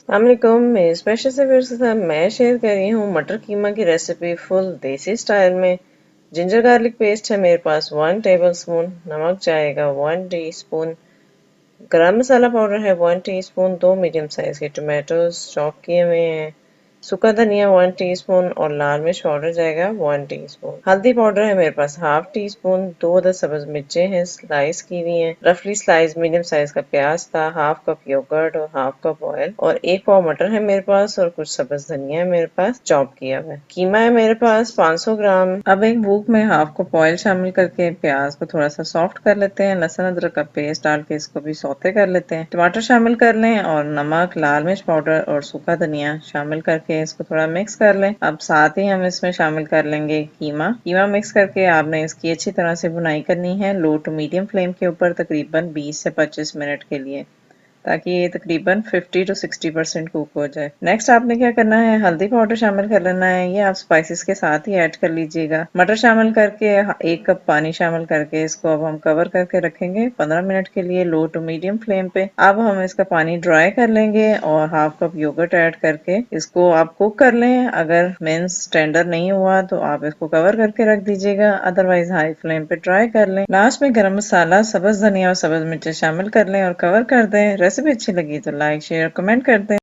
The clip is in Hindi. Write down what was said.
अस्सलामुअलैकुम। मेरे स्पेशल से फिर से मैं शेयर कर रही हूँ मटर कीमा की रेसिपी फुल देसी स्टाइल में। जिंजर गार्लिक पेस्ट है मेरे पास 1 टेबलस्पून, नमक जाएगा 1 टीस्पून, गरम मसाला पाउडर है 1 टीस्पून, 2 मीडियम साइज के टमाटोज चॉप किए हुए हैं, सूखा धनिया 1 टीस्पून और लाल मिर्च पाउडर जाएगा 1 टीस्पून। हल्दी पाउडर है मेरे पास ½ टीस्पून, 2 अदद सब्ज मिर्चें हैं स्लाइस की हुई हैं, रफली स्लाइस मीडियम साइज का प्याज था, हाफ कप योगर्ट और हाफ कप ऑयल और 1 पाव मटर है मेरे पास और कुछ सब्ज धनिया है मेरे पास चॉप किया हुआ है। कीमा है मेरे पास 500 ग्राम। अब एक बुक में हाफ कप ऑयल शामिल करके प्याज को थोड़ा सा सॉफ्ट कर लेते हैं, लहसुन अदरक का पेस्ट डाल के इसको भी सौते कर लेते हैं, टमाटर शामिल कर लें और नमक, लाल मिर्च पाउडर और सूखा धनिया शामिल करके इसको थोड़ा मिक्स कर लें। अब साथ ही हम इसमें शामिल कर लेंगे कीमा। कीमा मिक्स करके आपने इसकी अच्छी तरह से भुनाई करनी है लो टू मीडियम फ्लेम के ऊपर तकरीबन 20 से 25 मिनट के लिए, ताकि ये तकरीबन 50 to 60% कुक हो जाए। नेक्स्ट आपने क्या करना है, हल्दी पाउडर शामिल कर लेना है, ये आप स्पाइसेस के साथ ही ऐड कर लीजिएगा। मटर शामिल करके 1 कप पानी शामिल करके इसको अब हम कवर करके रखेंगे 15 मिनट के लिए लो टू मीडियम फ्लेम पे। अब हम इसका पानी ड्राई कर लेंगे और हाफ कप योगर्ट ऐड करके इसको आप कुक कर लें। अगर मीन्स टेंडर नहीं हुआ तो आप इसको कवर करके रख दीजिएगा, अदरवाइज हाई फ्लेम पे ड्राई कर लें। लास्ट में गरम मसाला, सब्ज धनिया और सब्ज मिर्च शामिल कर लें और कवर कर दें। रेसिपी अच्छी लगी तो लाइक शेयर कमेंट कर दें।